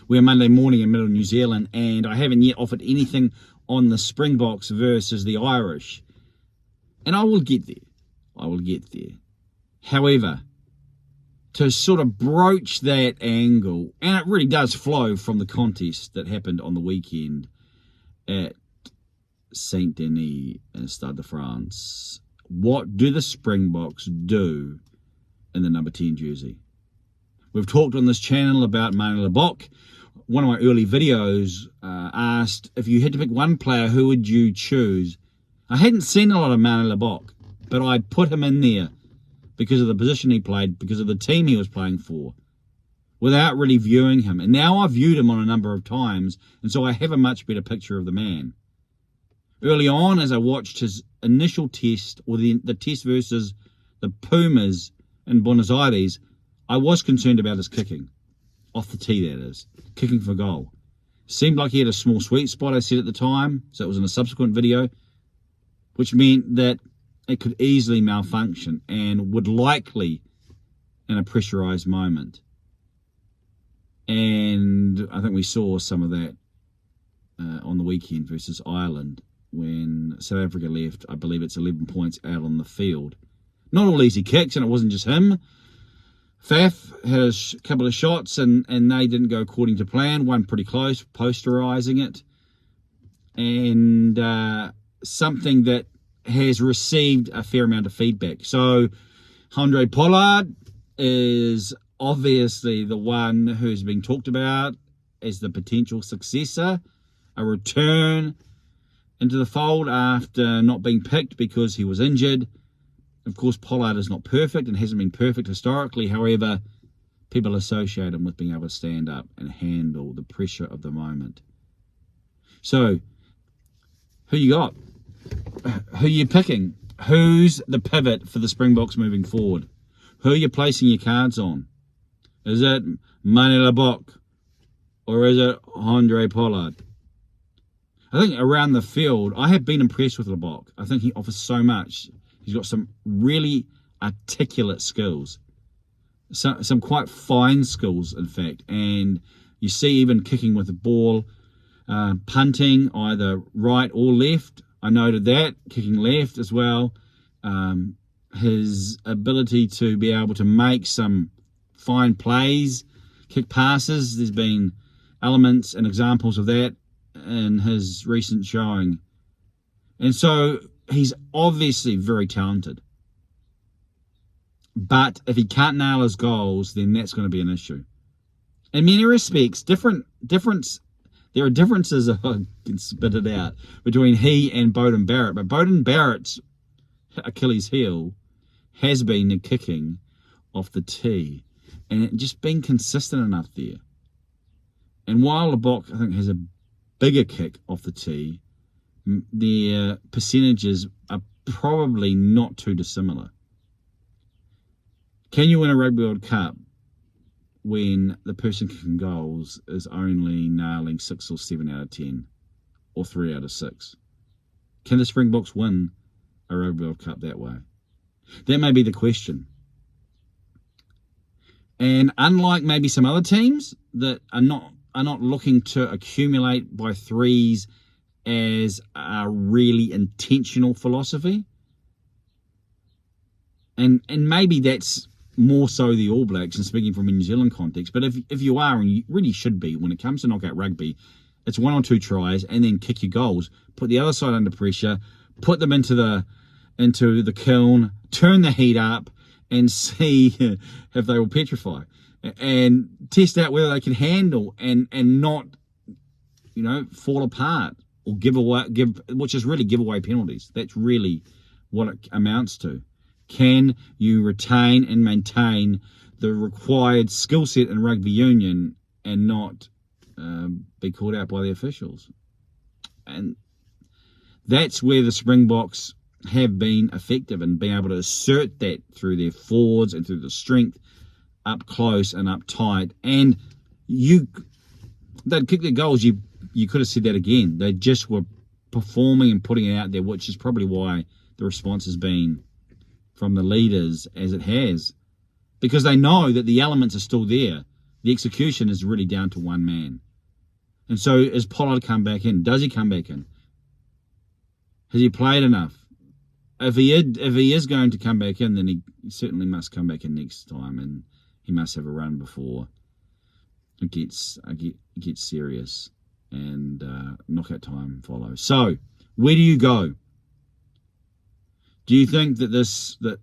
We're Monday morning in middle of New Zealand, and I haven't yet offered anything on the Springboks versus the Irish. And I will get there. I will get there. However, to sort of broach that angle, and it really does flow from the contest that happened on the weekend at Saint Denis in Stade de France. What do the Springboks do in the number 10 jersey? We've talked on this channel about Libbok. One of my early videos asked, if you had to pick one player, who would you choose? I hadn't seen a lot of Libbok, but I put him in there because of the position he played, because of the team he was playing for, without really viewing him. And now I've viewed him on a number of times, and so I have a much better picture of the man. Early on, as I watched his initial test, or the test versus the Pumas in Buenos Aires, I was concerned about his kicking. Off the tee, that is. Kicking for goal. Seemed like he had a small sweet spot, I said at the time, so it was in a subsequent video, which meant that it could easily malfunction and would likely in a pressurised moment. And I think we saw some of that on the weekend versus Ireland, when South Africa left, I believe it's 11 points out on the field. Not all easy kicks, and it wasn't just him. Faf had a couple of shots, and they didn't go according to plan. One pretty close, posterising it. And something that has received a fair amount of feedback. So, Pollard is obviously the one who's been talked about as the potential successor. A return into the fold after not being picked because he was injured. Of course, Pollard is not perfect and hasn't been perfect historically. However, people associate him with being able to stand up and handle the pressure of the moment. So, who you got? Who are you picking? Who's the pivot for the Springboks moving forward? Who are you placing your cards on? Is it Libbok or is it Pollard? I think around the field, I have been impressed with Libbok. I think he offers so much. He's got some really articulate skills. Some quite fine skills, in fact. And you see even kicking with the ball, punting either right or left. I noted that, kicking left as well. His ability to be able to make some fine plays, kick passes. There's been elements and examples of that in his recent showing. And so he's obviously very talented. But if he can't nail his goals, then that's going to be an issue. In many respects, there are differences, if I can spit it out, between he and Beauden Barrett. But Beauden Barrett's Achilles heel has been the kicking off the tee, and just being consistent enough there. And while Libbok, I think, has a bigger kick off the tee, their percentages are probably not too dissimilar. Can you win a Rugby World Cup when the person kicking goals is only nailing 6 or 7 out of 10 or 3 out of 6? Can the Springboks win a Rugby World Cup that way? That may be the question. And unlike maybe some other teams that are not looking to accumulate by threes as a really intentional philosophy, and maybe that's more so the All Blacks, and speaking from a New Zealand context, but if you are, and you really should be, when it comes to knockout rugby, it's 1 or 2 tries and then kick your goals, put the other side under pressure, put them into the kiln, turn the heat up, and see if they will petrify, and test out whether they can handle and not, fall apart or give, which is really give away penalties. That's really what it amounts to. Can you retain and maintain the required skill set in rugby union and not be called out by the officials? And that's where the Springboks have been effective in being able to assert that through their forwards and through the strength up close and up tight. And they'd kick their goals. You could have said that again. They just were performing and putting it out there, which is probably why the response has been from the leaders as it has, because they know that the elements are still there. The execution is really down to one man. And so is Pollard come back in? Does he come back in? Has he played enough? If he is going to come back in, then he certainly must come back in next time, and he must have a run before it gets serious and knockout time follows. So, where do you go? Do you think that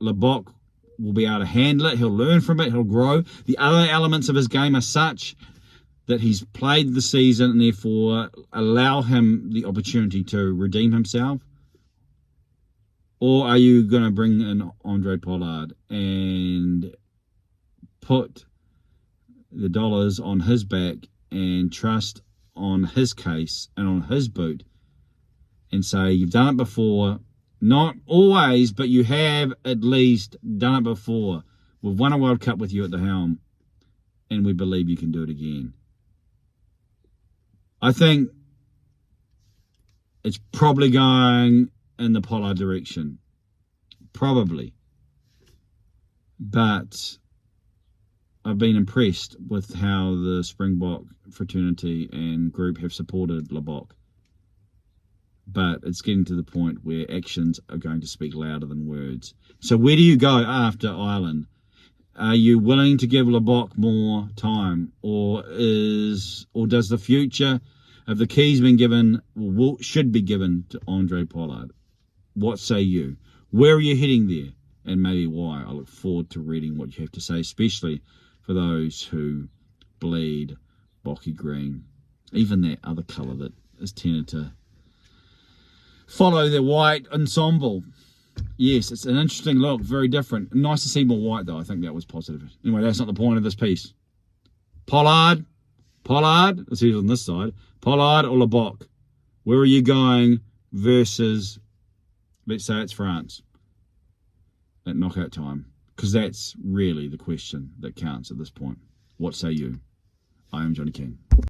Libbok will be able to handle it? He'll learn from it. He'll grow. The other elements of his game are such that he's played the season and therefore allow him the opportunity to redeem himself? Or are you going to bring in Andre Pollard and put the dollars on his back and trust on his case and on his boot and say, you've done it before, not always, but you have at least done it before. We've won a World Cup with you at the helm, and we believe you can do it again. I think it's probably going in the Pollard direction. Probably. But I've been impressed with how the Springbok fraternity and group have supported Libbok. But it's getting to the point where actions are going to speak louder than words. So where do you go after Ireland? Are you willing to give Libbok more time, or does the future of the keys been given, should be given to Andre Pollard? What say you? Where are you heading there, and maybe why? I look forward to reading what you have to say, especially for those who bleed Bocky green, even that other colour that is tended to follow the white ensemble. Yes, it's an interesting look, very different. Nice to see more white, though. I think that was positive. Anyway, that's not the point of this piece. Pollard, let's see it on this side. Pollard or Libbok? Where are you going versus, let's say it's France at knockout time? Because that's really the question that counts at this point. What say you? I am Johnny King.